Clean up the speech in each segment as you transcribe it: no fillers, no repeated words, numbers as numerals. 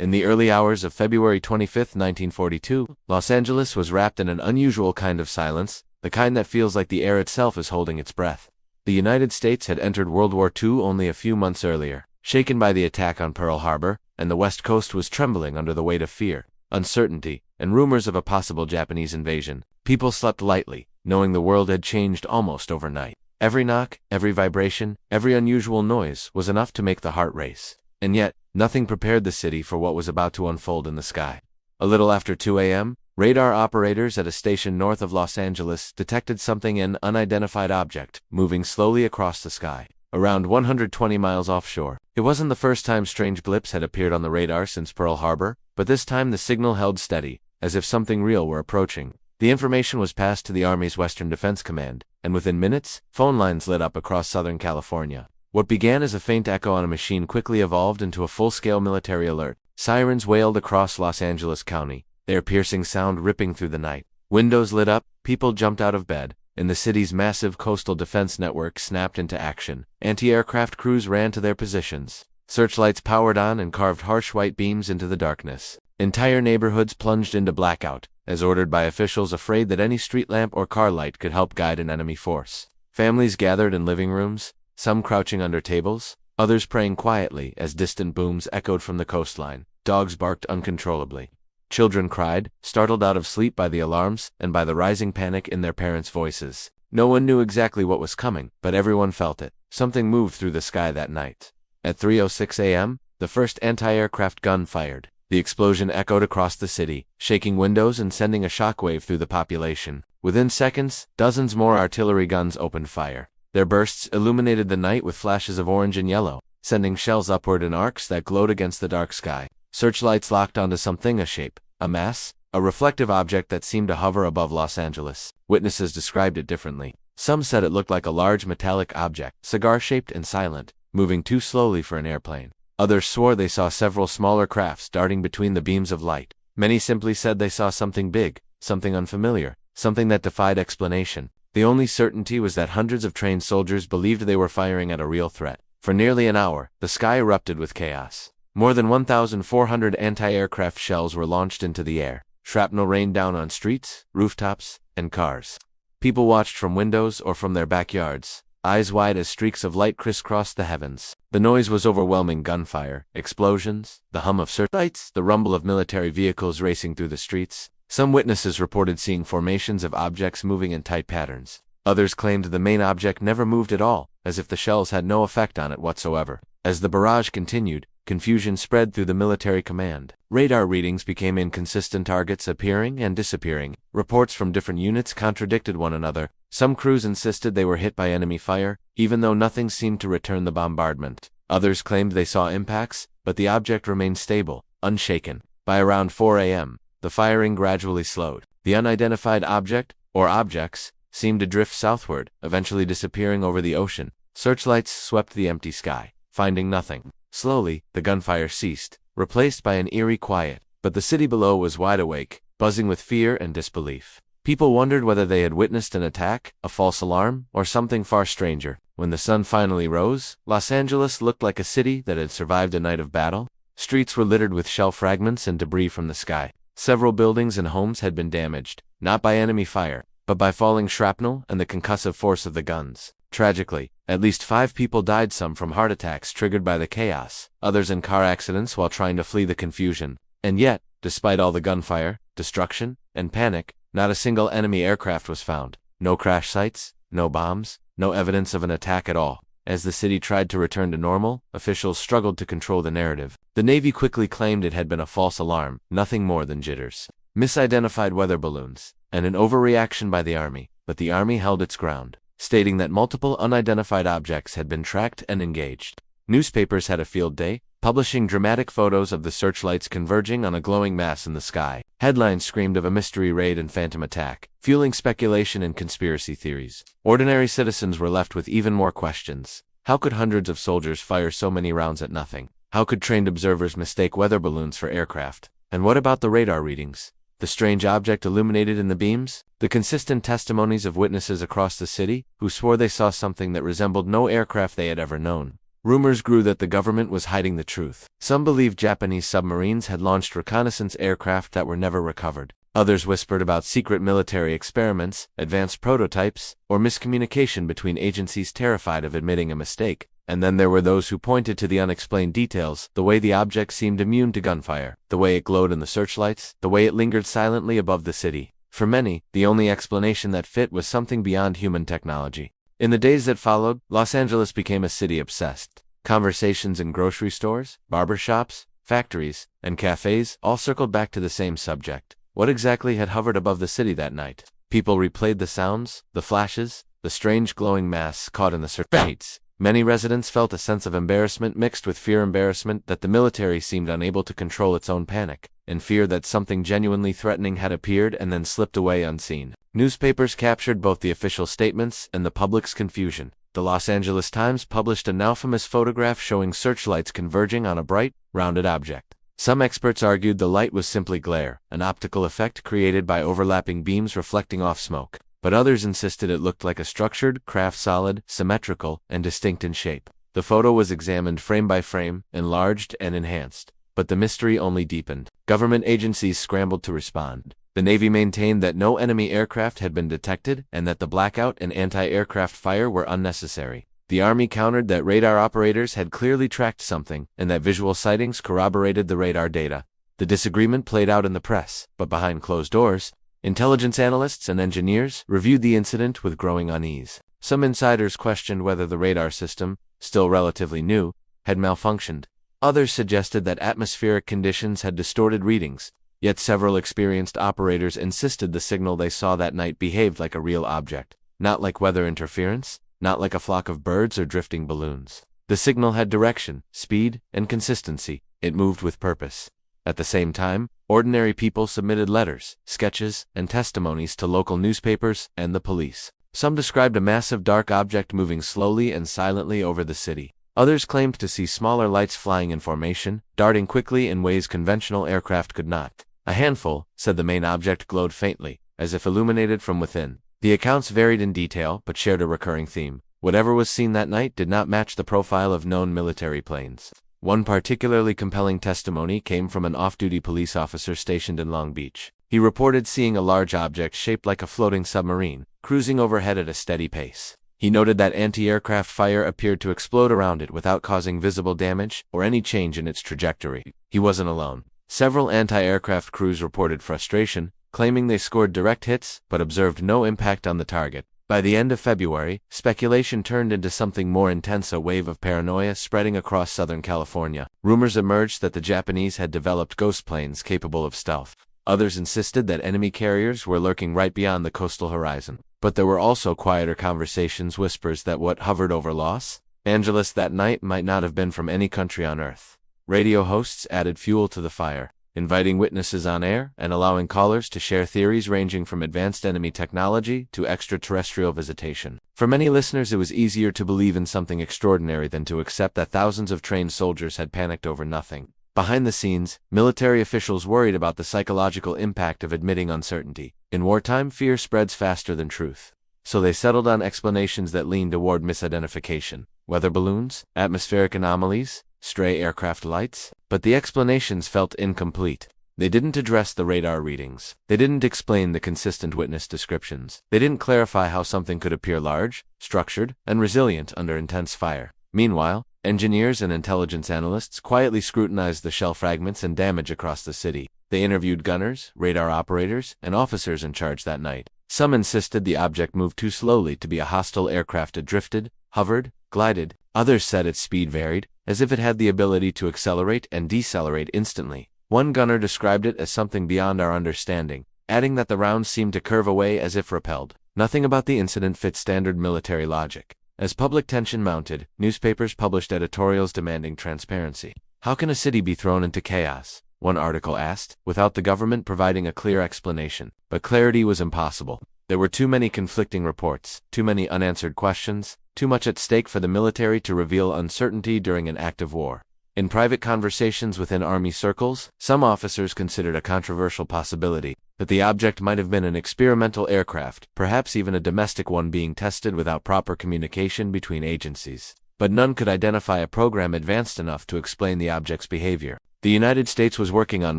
In the early hours of February 25, 1942, Los Angeles was wrapped in an unusual kind of silence, the kind that feels like the air itself is holding its breath. The United States had entered World War II only a few months earlier, shaken by the attack on Pearl Harbor, and the West Coast was trembling under the weight of fear, uncertainty, and rumors of a possible Japanese invasion. People slept lightly, knowing the world had changed almost overnight. Every knock, every vibration, every unusual noise was enough to make the heart race. And yet, nothing prepared the city for what was about to unfold in the sky. A little after 2 a.m., radar operators at a station north of Los Angeles detected something, an unidentified object, moving slowly across the sky, around 120 miles offshore. It wasn't the first time strange blips had appeared on the radar since Pearl Harbor, but this time the signal held steady, as if something real were approaching. The information was passed to the Army's Western Defense Command, and within minutes, phone lines lit up across Southern California. What began as a faint echo on a machine quickly evolved into a full-scale military alert. Sirens wailed across Los Angeles County, their piercing sound ripping through the night. Windows lit up, people jumped out of bed, and the city's massive coastal defense network snapped into action. Anti-aircraft crews ran to their positions. Searchlights powered on and carved harsh white beams into the darkness. Entire neighborhoods plunged into blackout, as ordered by officials afraid that any street lamp or car light could help guide an enemy force. Families gathered in living rooms, some crouching under tables, others praying quietly as distant booms echoed from the coastline. Dogs barked uncontrollably. Children cried, startled out of sleep by the alarms and by the rising panic in their parents' voices. No one knew exactly what was coming, but everyone felt it. Something moved through the sky that night. At 3:06 a.m., the first anti-aircraft gun fired. The explosion echoed across the city, shaking windows and sending a shockwave through the population. Within seconds, dozens more artillery guns opened fire. Their bursts illuminated the night with flashes of orange and yellow, sending shells upward in arcs that glowed against the dark sky. Searchlights locked onto something, a shape, a mass, a reflective object that seemed to hover above Los Angeles. Witnesses described it differently. Some said it looked like a large metallic object, cigar-shaped and silent, moving too slowly for an airplane. Others swore they saw several smaller crafts darting between the beams of light. Many simply said they saw something big, something unfamiliar, something that defied explanation. The only certainty was that hundreds of trained soldiers believed they were firing at a real threat. For nearly an hour, the sky erupted with chaos. More than 1,400 anti-aircraft shells were launched into the air. Shrapnel rained down on streets, rooftops, and cars. People watched from windows or from their backyards, eyes wide as streaks of light crisscrossed the heavens. The noise was overwhelming: gunfire, explosions, the hum of searchlights, the rumble of military vehicles racing through the streets. Some witnesses reported seeing formations of objects moving in tight patterns. Others claimed the main object never moved at all, as if the shells had no effect on it whatsoever. As the barrage continued, confusion spread through the military command. Radar readings became inconsistent, targets appearing and disappearing. Reports from different units contradicted one another. Some crews insisted they were hit by enemy fire, even though nothing seemed to return the bombardment. Others claimed they saw impacts, but the object remained stable, unshaken. By around 4 a.m., the firing gradually slowed. The unidentified object, or objects, seemed to drift southward, eventually disappearing over the ocean. Searchlights swept the empty sky, finding nothing. Slowly, the gunfire ceased, replaced by an eerie quiet, but the city below was wide awake, buzzing with fear and disbelief. People wondered whether they had witnessed an attack, a false alarm, or something far stranger. When the sun finally rose, Los Angeles looked like a city that had survived a night of battle. Streets were littered with shell fragments and debris from the sky. Several buildings and homes had been damaged, not by enemy fire, but by falling shrapnel and the concussive force of the guns. Tragically, at least 5 people died, some from heart attacks triggered by the chaos, others in car accidents while trying to flee the confusion. And yet, despite all the gunfire, destruction, and panic, not a single enemy aircraft was found. No crash sites, no bombs, no evidence of an attack at all. As the city tried to return to normal, officials struggled to control the narrative. The Navy quickly claimed it had been a false alarm, nothing more than jitters. Misidentified weather balloons, and an overreaction by the Army, but the Army held its ground, stating that multiple unidentified objects had been tracked and engaged. Newspapers had a field day, publishing dramatic photos of the searchlights converging on a glowing mass in the sky. Headlines screamed of a mystery raid and phantom attack, fueling speculation and conspiracy theories. Ordinary citizens were left with even more questions. How could hundreds of soldiers fire so many rounds at nothing? How could trained observers mistake weather balloons for aircraft? And what about the radar readings? The strange object illuminated in the beams? The consistent testimonies of witnesses across the city, who swore they saw something that resembled no aircraft they had ever known? Rumors grew that the government was hiding the truth. Some believed Japanese submarines had launched reconnaissance aircraft that were never recovered. Others whispered about secret military experiments, advanced prototypes, or miscommunication between agencies terrified of admitting a mistake. And then there were those who pointed to the unexplained details, the way the object seemed immune to gunfire, the way it glowed in the searchlights, the way it lingered silently above the city. For many, the only explanation that fit was something beyond human technology. In the days that followed, Los Angeles became a city obsessed. Conversations in grocery stores, barbershops, factories, and cafes all circled back to the same subject. What exactly had hovered above the city that night? People replayed the sounds, the flashes, the strange glowing mass caught in the searchlights. Many residents felt a sense of embarrassment mixed with embarrassment that the military seemed unable to control its own panic, and fear that something genuinely threatening had appeared and then slipped away unseen. Newspapers captured both the official statements and the public's confusion. The Los Angeles Times published a now famous photograph showing searchlights converging on a bright, rounded object. Some experts argued the light was simply glare, an optical effect created by overlapping beams reflecting off smoke. But others insisted it looked like a structured craft, solid, symmetrical, and distinct in shape. The photo was examined frame by frame, enlarged and enhanced. But the mystery only deepened. Government agencies scrambled to respond. The Navy maintained that no enemy aircraft had been detected and that the blackout and anti-aircraft fire were unnecessary. The Army countered that radar operators had clearly tracked something and that visual sightings corroborated the radar data. The disagreement played out in the press, but behind closed doors, intelligence analysts and engineers reviewed the incident with growing unease. Some insiders questioned whether the radar system, still relatively new, had malfunctioned. Others suggested that atmospheric conditions had distorted readings, yet several experienced operators insisted the signal they saw that night behaved like a real object, not like weather interference, not like a flock of birds or drifting balloons. The signal had direction, speed, and consistency. It moved with purpose. At the same time, ordinary people submitted letters, sketches, and testimonies to local newspapers and the police. Some described a massive dark object moving slowly and silently over the city. Others claimed to see smaller lights flying in formation, darting quickly in ways conventional aircraft could not. A handful said the main object glowed faintly, as if illuminated from within. The accounts varied in detail but shared a recurring theme. Whatever was seen that night did not match the profile of known military planes. One particularly compelling testimony came from an off-duty police officer stationed in Long Beach. He reported seeing a large object shaped like a floating submarine, cruising overhead at a steady pace. He noted that anti-aircraft fire appeared to explode around it without causing visible damage or any change in its trajectory. He wasn't alone. Several anti-aircraft crews reported frustration, claiming they scored direct hits but observed no impact on the target. By the end of February, speculation turned into something more intense, a wave of paranoia spreading across Southern California. Rumors emerged that the Japanese had developed ghost planes capable of stealth. Others insisted that enemy carriers were lurking right beyond the coastal horizon. But there were also quieter conversations, whispers that what hovered over Los Angeles that night might not have been from any country on Earth. Radio hosts added fuel to the fire, inviting witnesses on air and allowing callers to share theories ranging from advanced enemy technology to extraterrestrial visitation. For many listeners, it was easier to believe in something extraordinary than to accept that thousands of trained soldiers had panicked over nothing. Behind the scenes, military officials worried about the psychological impact of admitting uncertainty. In wartime, fear spreads faster than truth. So they settled on explanations that leaned toward misidentification. Weather balloons, atmospheric anomalies, stray aircraft lights. But the explanations felt incomplete. They didn't address the radar readings. They didn't explain the consistent witness descriptions. They didn't clarify how something could appear large, structured, and resilient under intense fire. Meanwhile, engineers and intelligence analysts quietly scrutinized the shell fragments and damage across the city. They interviewed gunners, radar operators, and officers in charge that night. Some insisted the object moved too slowly to be a hostile aircraft. It drifted, hovered, glided. Others said its speed varied, as if it had the ability to accelerate and decelerate instantly. One gunner described it as something beyond our understanding, adding that the rounds seemed to curve away as if repelled. Nothing about the incident fit standard military logic. As public tension mounted, newspapers published editorials demanding transparency. How can a city be thrown into chaos? One article asked, without the government providing a clear explanation. But clarity was impossible. There were too many conflicting reports, too many unanswered questions, too much at stake for the military to reveal uncertainty during an active war. In private conversations within Army circles, some officers considered a controversial possibility that the object might have been an experimental aircraft, perhaps even a domestic one being tested without proper communication between agencies. but none could identify a program advanced enough to explain the object's behavior. The United States was working on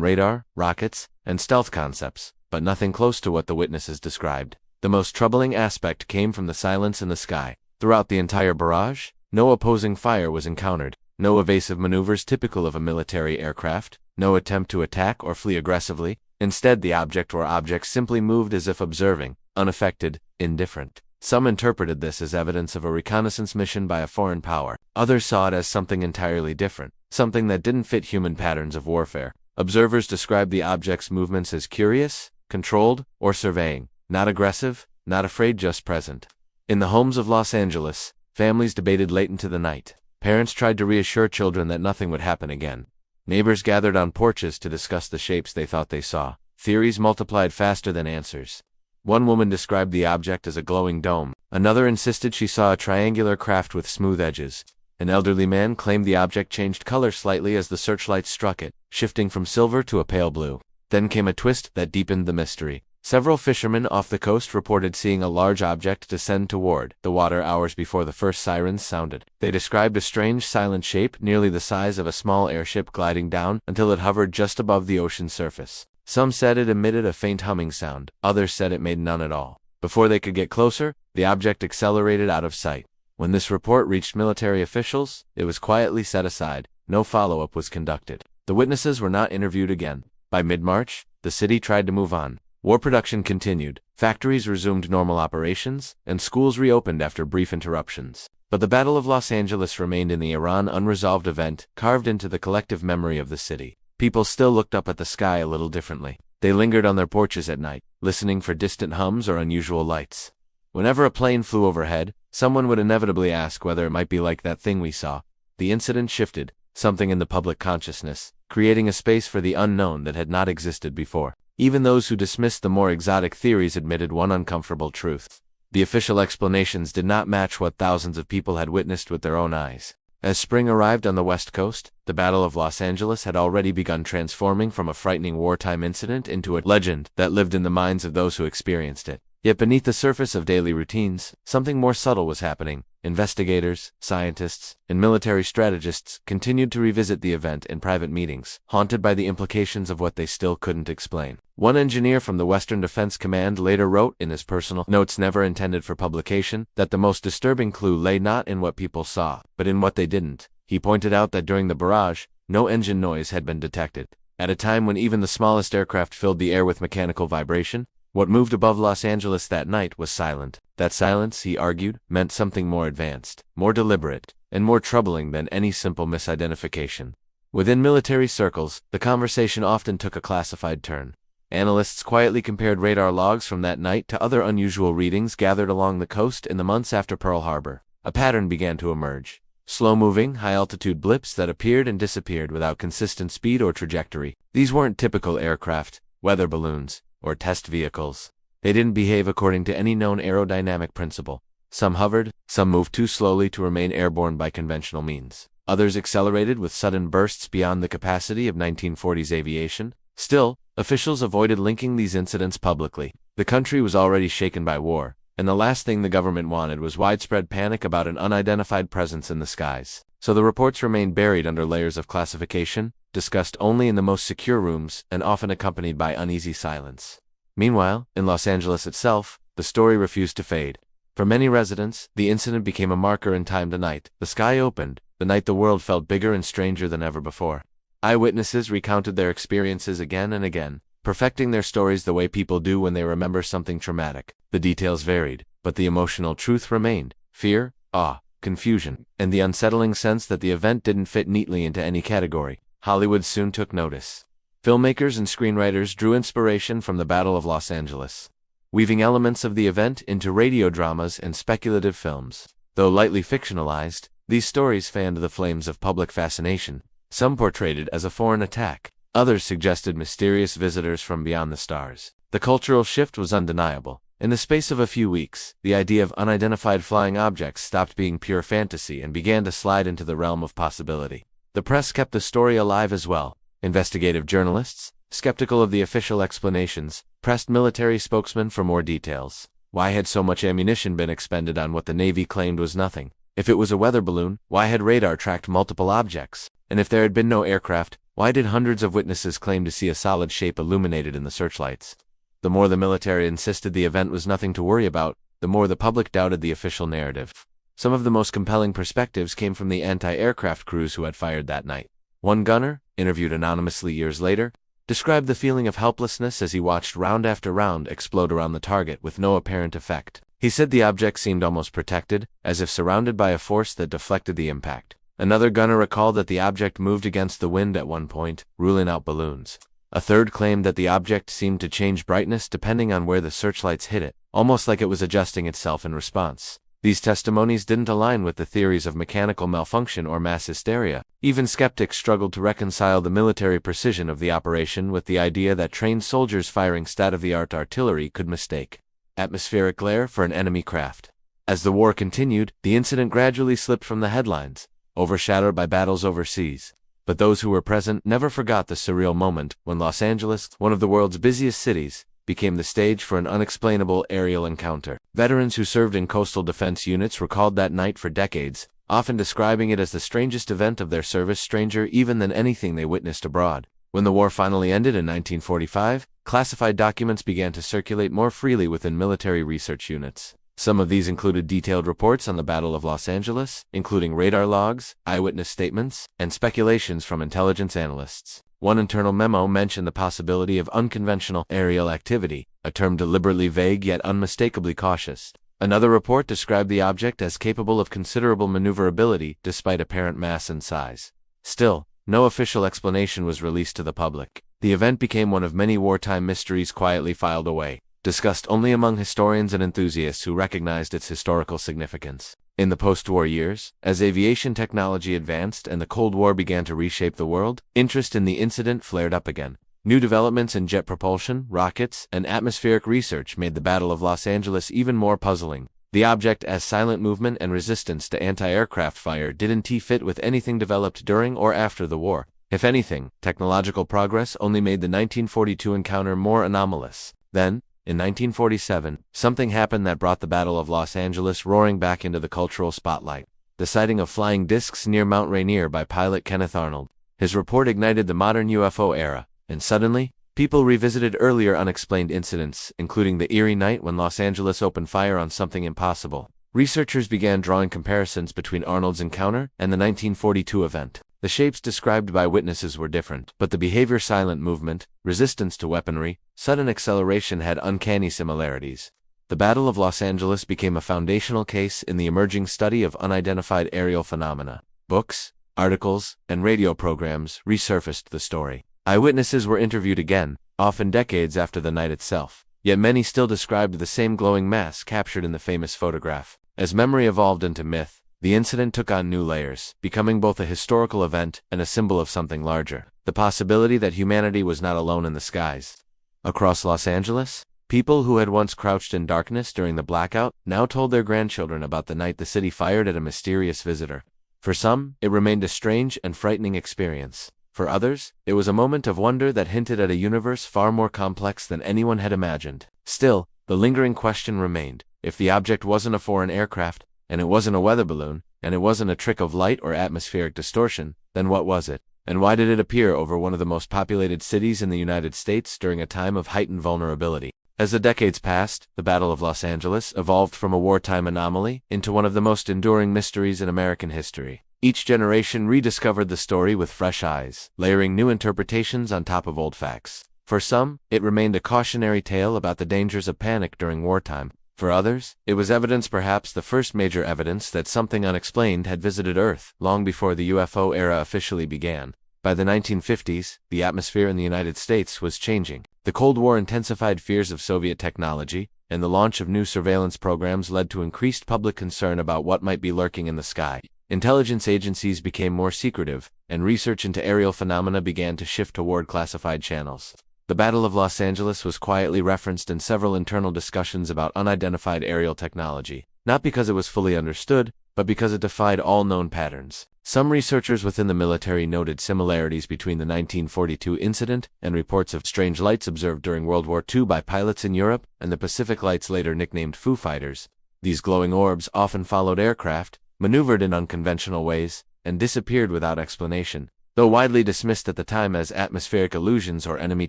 radar, rockets, and stealth concepts, but nothing close to what the witnesses described. The most troubling aspect came from the silence in the sky. Throughout the entire barrage, no opposing fire was encountered, no evasive maneuvers typical of a military aircraft, no attempt to attack or flee aggressively. Instead, the object or objects simply moved as if observing, unaffected, indifferent. Some interpreted this as evidence of a reconnaissance mission by a foreign power. Others saw it as something entirely different, something that didn't fit human patterns of warfare. Observers described the object's movements as curious, controlled, or surveying, not aggressive, not afraid, just present. In the homes of Los Angeles, families debated late into the night. Parents tried to reassure children that nothing would happen again. Neighbors gathered on porches to discuss the shapes they thought they saw. Theories multiplied faster than answers. One woman described the object as a glowing dome. Another insisted she saw a triangular craft with smooth edges. An elderly man claimed the object changed color slightly as the searchlights struck it, shifting from silver to a pale blue. Then came a twist that deepened the mystery. Several fishermen off the coast reported seeing a large object descend toward the water hours before the first sirens sounded. They described a strange silent shape nearly the size of a small airship gliding down until it hovered just above the ocean surface. Some said it emitted a faint humming sound, others said it made none at all. Before they could get closer, the object accelerated out of sight. When this report reached military officials, it was quietly set aside. No follow-up was conducted. The witnesses were not interviewed again. By mid-March, the city tried to move on. War production continued, factories resumed normal operations, and schools reopened after brief interruptions. But the Battle of Los Angeles remained in the Iran unresolved event, carved into the collective memory of the city. People still looked up at the sky a little differently. They lingered on their porches at night, listening for distant hums or unusual lights. Whenever a plane flew overhead, someone would inevitably ask whether it might be like that thing we saw. The incident shifted something in the public consciousness, creating a space for the unknown that had not existed before. Even those who dismissed the more exotic theories admitted one uncomfortable truth. The official explanations did not match what thousands of people had witnessed with their own eyes. As spring arrived on the West Coast, the Battle of Los Angeles had already begun transforming from a frightening wartime incident into a legend that lived in the minds of those who experienced it. Yet beneath the surface of daily routines, something more subtle was happening. Investigators, scientists, and military strategists continued to revisit the event in private meetings, haunted by the implications of what they still couldn't explain. One engineer from the Western Defense Command later wrote in his personal notes never intended for publication that the most disturbing clue lay not in what people saw, but in what they didn't. He pointed out that during the barrage, no engine noise had been detected. At a time when even the smallest aircraft filled the air with mechanical vibration, what moved above Los Angeles that night was silent. That silence, he argued, meant something more advanced, more deliberate, and more troubling than any simple misidentification. Within military circles, the conversation often took a classified turn. Analysts quietly compared radar logs from that night to other unusual readings gathered along the coast in the months after Pearl Harbor. A pattern began to emerge. Slow-moving, high-altitude blips that appeared and disappeared without consistent speed or trajectory. These weren't typical aircraft, weather balloons, or test vehicles. They didn't behave according to any known aerodynamic principle. Some hovered, some moved too slowly to remain airborne by conventional means. Others accelerated with sudden bursts beyond the capacity of 1940s aviation. Still, officials avoided linking these incidents publicly. The country was already shaken by war, and the last thing the government wanted was widespread panic about an unidentified presence in the skies. So the reports remained buried under layers of classification, discussed only in the most secure rooms, and often accompanied by uneasy silence. Meanwhile, in Los Angeles itself, the story refused to fade. For many residents, the incident became a marker in time. Tonight, the sky opened, the night the world felt bigger and stranger than ever before. Eyewitnesses recounted their experiences again and again, perfecting their stories the way people do when they remember something traumatic. The details varied, but the emotional truth remained: fear, awe, confusion, and the unsettling sense that the event didn't fit neatly into any category. Hollywood soon took notice. Filmmakers and screenwriters drew inspiration from the Battle of Los Angeles, weaving elements of the event into radio dramas and speculative films. Though lightly fictionalized, these stories fanned the flames of public fascination. Some portrayed it as a foreign attack. Others suggested mysterious visitors from beyond the stars. The cultural shift was undeniable. In the space of a few weeks, the idea of unidentified flying objects stopped being pure fantasy and began to slide into the realm of possibility. The press kept the story alive as well. Investigative journalists, skeptical of the official explanations, pressed military spokesmen for more details. Why had so much ammunition been expended on what the Navy claimed was nothing? If it was a weather balloon, why had radar tracked multiple objects? And if there had been no aircraft, why did hundreds of witnesses claim to see a solid shape illuminated in the searchlights? The more the military insisted the event was nothing to worry about, the more the public doubted the official narrative. Some of the most compelling perspectives came from the anti-aircraft crews who had fired that night. One gunner, interviewed anonymously years later, described the feeling of helplessness as he watched round after round explode around the target with no apparent effect. He said the object seemed almost protected, as if surrounded by a force that deflected the impact. Another gunner recalled that the object moved against the wind at one point, ruling out balloons. A third claimed that the object seemed to change brightness depending on where the searchlights hit it, almost like it was adjusting itself in response. These testimonies didn't align with the theories of mechanical malfunction or mass hysteria. Even skeptics struggled to reconcile the military precision of the operation with the idea that trained soldiers firing state-of-the-art artillery could mistake atmospheric glare for an enemy craft. As the war continued, the incident gradually slipped from the headlines, overshadowed by battles overseas. But those who were present never forgot the surreal moment when Los Angeles, one of the world's busiest cities, became the stage for an unexplainable aerial encounter. Veterans who served in coastal defense units recalled that night for decades, often describing it as the strangest event of their service, stranger even than anything they witnessed abroad. When the war finally ended in 1945, classified documents began to circulate more freely within military research units. Some of these included detailed reports on the Battle of Los Angeles, including radar logs, eyewitness statements, and speculations from intelligence analysts. One internal memo mentioned the possibility of unconventional aerial activity, a term deliberately vague yet unmistakably cautious. Another report described the object as capable of considerable maneuverability despite apparent mass and size. Still, no official explanation was released to the public. The event became one of many wartime mysteries quietly filed away, discussed only among historians and enthusiasts who recognized its historical significance. In the post-war years, as aviation technology advanced and the Cold War began to reshape the world, interest in the incident flared up again. New developments in jet propulsion, rockets, and atmospheric research made the Battle of Los Angeles even more puzzling. The object as silent movement and resistance to anti-aircraft fire didn't fit with anything developed during or after the war. If anything, technological progress only made the 1942 encounter more anomalous. Then, in 1947, something happened that brought the Battle of Los Angeles roaring back into the cultural spotlight. The sighting of flying discs near Mount Rainier by pilot Kenneth Arnold. His report ignited the modern UFO era, and suddenly, people revisited earlier unexplained incidents, including the eerie night when Los Angeles opened fire on something impossible. Researchers began drawing comparisons between Arnold's encounter and the 1942 event. The shapes described by witnesses were different, but the behavior, silent movement, resistance to weaponry, sudden acceleration had uncanny similarities. The Battle of Los Angeles became a foundational case in the emerging study of unidentified aerial phenomena. Books, articles, and radio programs resurfaced the story. Eyewitnesses were interviewed again, often decades after the night itself, yet many still described the same glowing mass captured in the famous photograph. As memory evolved into myth, the incident took on new layers, becoming both a historical event and a symbol of something larger, the possibility that humanity was not alone in the skies. Across Los Angeles, people who had once crouched in darkness during the blackout now told their grandchildren about the night the city fired at a mysterious visitor. For some, it remained a strange and frightening experience. For others, it was a moment of wonder that hinted at a universe far more complex than anyone had imagined. Still, the lingering question remained: if the object wasn't a foreign aircraft, and it wasn't a weather balloon, and it wasn't a trick of light or atmospheric distortion, then what was it? And why did it appear over one of the most populated cities in the United States during a time of heightened vulnerability? As the decades passed, the Battle of Los Angeles evolved from a wartime anomaly into one of the most enduring mysteries in American history. Each generation rediscovered the story with fresh eyes, layering new interpretations on top of old facts. For some, it remained a cautionary tale about the dangers of panic during wartime. For others, it was evidence, perhaps the first major evidence, that something unexplained had visited Earth long before the UFO era officially began. By the 1950s, the atmosphere in the United States was changing. The Cold War intensified fears of Soviet technology, and the launch of new surveillance programs led to increased public concern about what might be lurking in the sky. Intelligence agencies became more secretive, and research into aerial phenomena began to shift toward classified channels. The Battle of Los Angeles was quietly referenced in several internal discussions about unidentified aerial technology, not because it was fully understood, but because it defied all known patterns. Some researchers within the military noted similarities between the 1942 incident and reports of strange lights observed during World War II by pilots in Europe and the Pacific Lights, later nicknamed Foo Fighters. These glowing orbs often followed aircraft, maneuvered in unconventional ways, and disappeared without explanation. Though widely dismissed at the time as atmospheric illusions or enemy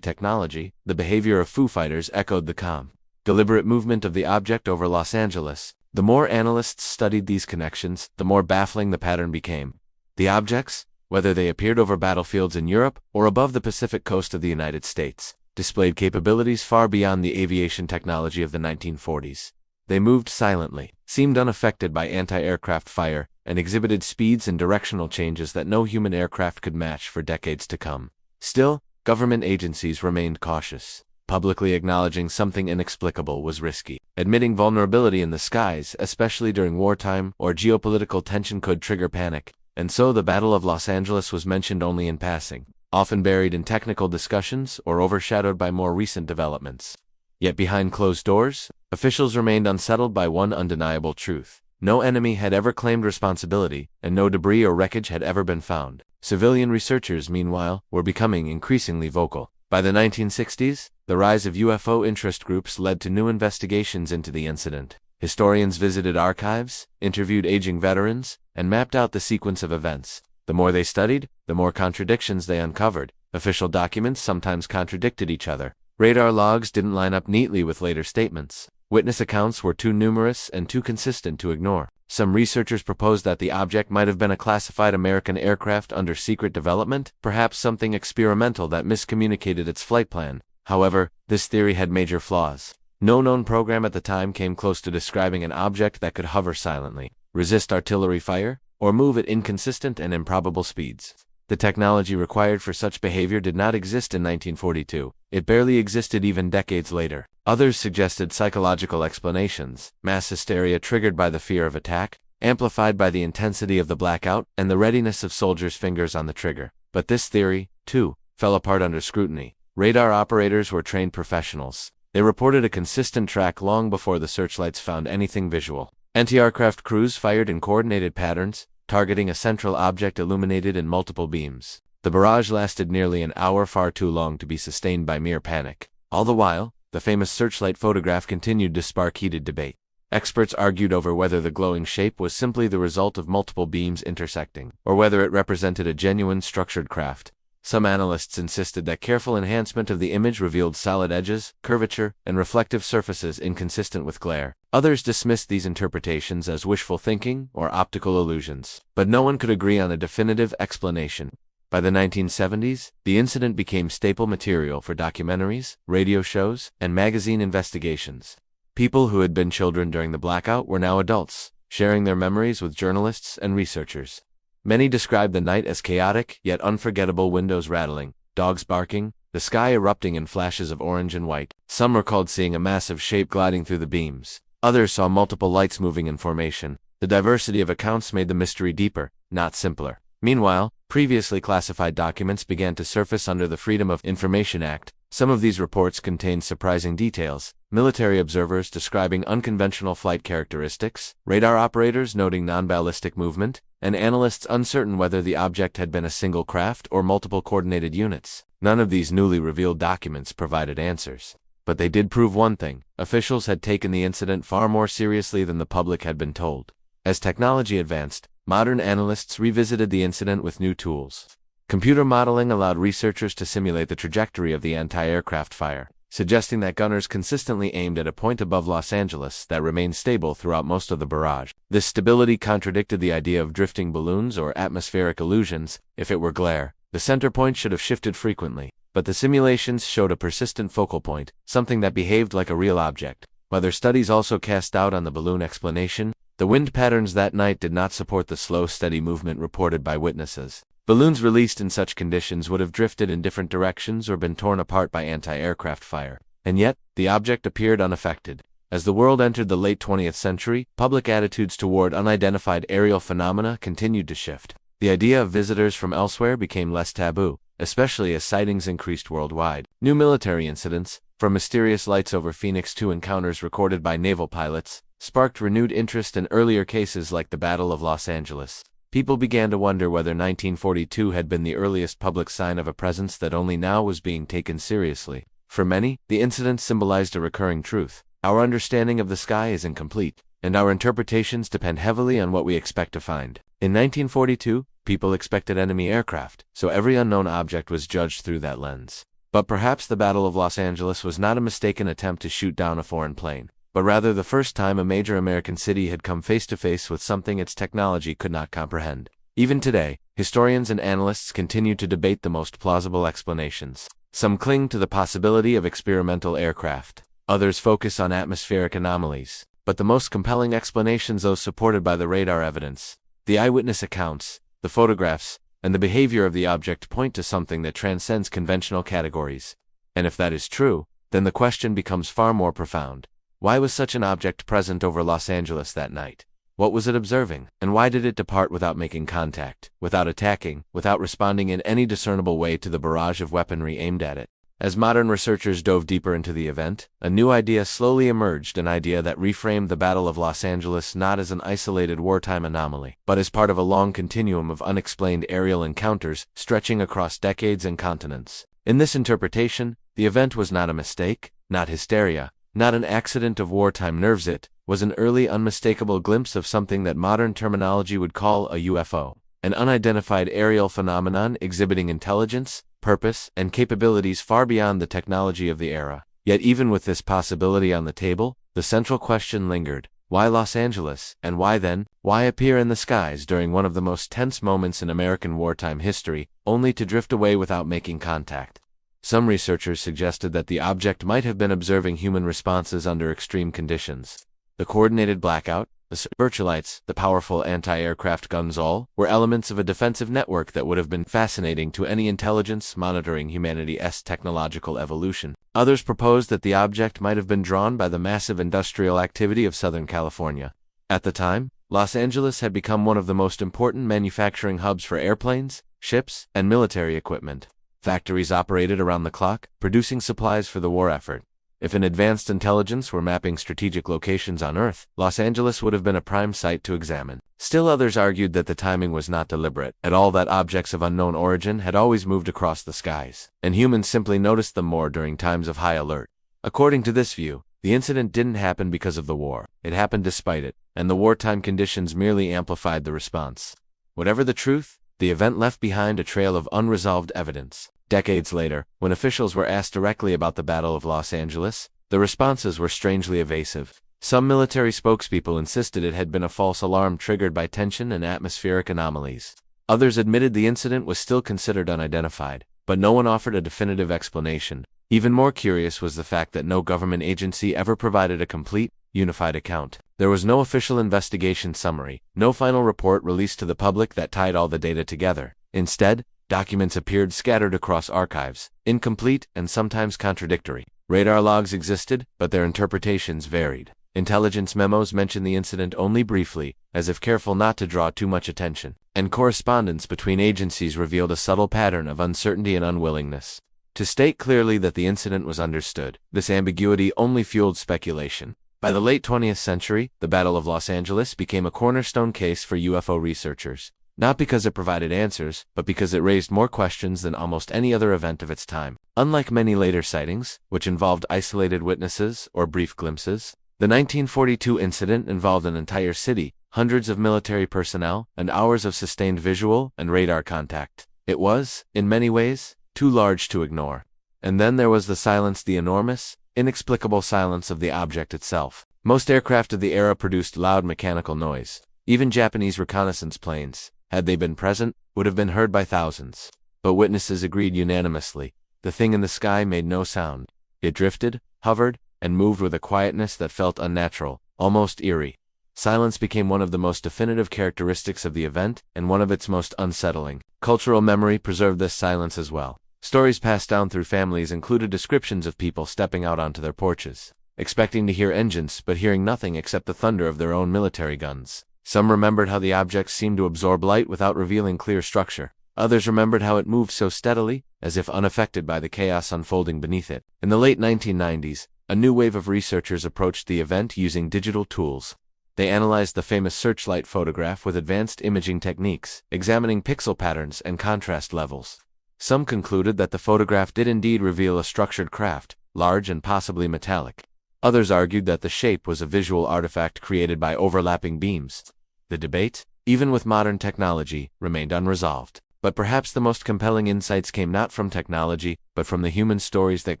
technology, the behavior of Foo Fighters echoed the calm, deliberate movement of the object over Los Angeles. The more analysts studied these connections, the more baffling the pattern became. The objects, whether they appeared over battlefields in Europe or above the Pacific coast of the United States, displayed capabilities far beyond the aviation technology of the 1940s. They moved silently, seemed unaffected by anti-aircraft fire, and exhibited speeds and directional changes that no human aircraft could match for decades to come. Still, government agencies remained cautious. Publicly acknowledging something inexplicable was risky. Admitting vulnerability in the skies, especially during wartime or geopolitical tension, could trigger panic, and so the Battle of Los Angeles was mentioned only in passing, often buried in technical discussions or overshadowed by more recent developments. Yet behind closed doors, officials remained unsettled by one undeniable truth. No enemy had ever claimed responsibility, and no debris or wreckage had ever been found. Civilian researchers, meanwhile, were becoming increasingly vocal. By the 1960s, the rise of UFO interest groups led to new investigations into the incident. Historians visited archives, interviewed aging veterans, and mapped out the sequence of events. The more they studied, the more contradictions they uncovered. Official documents sometimes contradicted each other. Radar logs didn't line up neatly with later statements. Witness accounts were too numerous and too consistent to ignore. Some researchers proposed that the object might have been a classified American aircraft under secret development, perhaps something experimental that miscommunicated its flight plan. However, this theory had major flaws. No known program at the time came close to describing an object that could hover silently, resist artillery fire, or move at inconsistent and improbable speeds. The technology required for such behavior did not exist in 1942. It barely existed even decades later. Others suggested psychological explanations: mass hysteria triggered by the fear of attack, amplified by the intensity of the blackout, and the readiness of soldiers' fingers on the trigger. But this theory, too, fell apart under scrutiny. Radar operators were trained professionals. They reported a consistent track long before the searchlights found anything visual. Anti-aircraft crews fired in coordinated patterns, targeting a central object illuminated in multiple beams. The barrage lasted nearly an hour, far too long to be sustained by mere panic. All the while, the famous searchlight photograph continued to spark heated debate. Experts argued over whether the glowing shape was simply the result of multiple beams intersecting, or whether it represented a genuine structured craft. Some analysts insisted that careful enhancement of the image revealed solid edges, curvature, and reflective surfaces inconsistent with glare. Others dismissed these interpretations as wishful thinking or optical illusions, but no one could agree on a definitive explanation. By the 1970s, the incident became staple material for documentaries, radio shows, and magazine investigations. People who had been children during the blackout were now adults, sharing their memories with journalists and researchers. Many described the night as chaotic, yet unforgettable: windows rattling, dogs barking, the sky erupting in flashes of orange and white. Some recalled seeing a massive shape gliding through the beams. Others saw multiple lights moving in formation. The diversity of accounts made the mystery deeper, not simpler. Meanwhile, previously classified documents began to surface under the Freedom of Information Act. Some of these reports contained surprising details: military observers describing unconventional flight characteristics, radar operators noting non-ballistic movement, and analysts uncertain whether the object had been a single craft or multiple coordinated units. None of these newly revealed documents provided answers. But they did prove one thing: officials had taken the incident far more seriously than the public had been told. As technology advanced, modern analysts revisited the incident with new tools. Computer modeling allowed researchers to simulate the trajectory of the anti-aircraft fire, suggesting that gunners consistently aimed at a point above Los Angeles that remained stable throughout most of the barrage. This stability contradicted the idea of drifting balloons or atmospheric illusions. If it were glare, the center point should have shifted frequently. But the simulations showed a persistent focal point, something that behaved like a real object. Whether studies also cast doubt on the balloon explanation, the wind patterns that night did not support the slow, steady movement reported by witnesses. Balloons released in such conditions would have drifted in different directions or been torn apart by anti-aircraft fire. And yet, the object appeared unaffected. As the world entered the late 20th century, public attitudes toward unidentified aerial phenomena continued to shift. The idea of visitors from elsewhere became less taboo, especially as sightings increased worldwide. New military incidents, from mysterious lights over Phoenix to encounters recorded by naval pilots, sparked renewed interest in earlier cases like the Battle of Los Angeles. People began to wonder whether 1942 had been the earliest public sign of a presence that only now was being taken seriously. For many, the incident symbolized a recurring truth: our understanding of the sky is incomplete. and our interpretations depend heavily on what we expect to find. In 1942, people expected enemy aircraft, so every unknown object was judged through that lens. But perhaps the Battle of Los Angeles was not a mistaken attempt to shoot down a foreign plane, but rather the first time a major American city had come face to face with something its technology could not comprehend. Even today, historians and analysts continue to debate the most plausible explanations. Some cling to the possibility of experimental aircraft. Others focus on atmospheric anomalies. But the most compelling explanations, those supported by the radar evidence, the eyewitness accounts, the photographs, and the behavior of the object, point to something that transcends conventional categories. And if that is true, then the question becomes far more profound. Why was such an object present over Los Angeles that night? What was it observing? And why did it depart without making contact, without attacking, without responding in any discernible way to the barrage of weaponry aimed at it? As modern researchers dove deeper into the event, a new idea slowly emerged, an idea that reframed the Battle of Los Angeles not as an isolated wartime anomaly, but as part of a long continuum of unexplained aerial encounters stretching across decades and continents. In this interpretation, the event was not a mistake, not hysteria, not an accident of wartime nerves. It was an early, unmistakable glimpse of something that modern terminology would call a UFO, an unidentified aerial phenomenon exhibiting intelligence, purpose, and capabilities far beyond the technology of the era. Yet even with this possibility on the table, the central question lingered. Why Los Angeles? And why then? Why appear in the skies during one of the most tense moments in American wartime history, only to drift away without making contact? Some researchers suggested that the object might have been observing human responses under extreme conditions. The coordinated blackout, the searchlights, the powerful anti-aircraft guns, all were elements of a defensive network that would have been fascinating to any intelligence monitoring humanity's technological evolution. Others proposed that the object might have been drawn by the massive industrial activity of Southern California. At the time, Los Angeles had become one of the most important manufacturing hubs for airplanes, ships, and military equipment. Factories operated around the clock, producing supplies for the war effort. If an advanced intelligence were mapping strategic locations on Earth, Los Angeles would have been a prime site to examine. Still others argued that the timing was not deliberate at all, that objects of unknown origin had always moved across the skies, and humans simply noticed them more during times of high alert. According to this view, the incident didn't happen because of the war. It happened despite it, and the wartime conditions merely amplified the response. Whatever the truth, the event left behind a trail of unresolved evidence. Decades later, when officials were asked directly about the Battle of Los Angeles, the responses were strangely evasive. Some military spokespeople insisted it had been a false alarm triggered by tension and atmospheric anomalies. Others admitted the incident was still considered unidentified, but no one offered a definitive explanation. Even more curious was the fact that no government agency ever provided a complete, unified account. There was no official investigation summary, no final report released to the public that tied all the data together. Instead, documents appeared scattered across archives, incomplete and sometimes contradictory. Radar logs existed, but their interpretations varied. Intelligence memos mentioned the incident only briefly, as if careful not to draw too much attention, and correspondence between agencies revealed a subtle pattern of uncertainty and unwillingness to state clearly that the incident was understood. This ambiguity only fueled speculation. By the late 20th century, the Battle of Los Angeles became a cornerstone case for UFO researchers. Not because it provided answers, but because it raised more questions than almost any other event of its time. Unlike many later sightings, which involved isolated witnesses or brief glimpses, the 1942 incident involved an entire city, hundreds of military personnel, and hours of sustained visual and radar contact. It was, in many ways, too large to ignore. And then there was the silence, the enormous, inexplicable silence of the object itself. Most aircraft of the era produced loud mechanical noise. Even Japanese reconnaissance planes, had they been present, would have been heard by thousands. But witnesses agreed unanimously. The thing in the sky made no sound. It drifted, hovered, and moved with a quietness that felt unnatural, almost eerie. Silence became one of the most definitive characteristics of the event, and one of its most unsettling. Cultural memory preserved this silence as well. Stories passed down through families included descriptions of people stepping out onto their porches, expecting to hear engines but hearing nothing except the thunder of their own military guns. Some remembered how the object seemed to absorb light without revealing clear structure. Others remembered how it moved so steadily, as if unaffected by the chaos unfolding beneath it. In the late 1990s, a new wave of researchers approached the event using digital tools. They analyzed the famous searchlight photograph with advanced imaging techniques, examining pixel patterns and contrast levels. Some concluded that the photograph did indeed reveal a structured craft, large and possibly metallic. Others argued that the shape was a visual artifact created by overlapping beams. The debate, even with modern technology, remained unresolved. But perhaps the most compelling insights came not from technology, but from the human stories that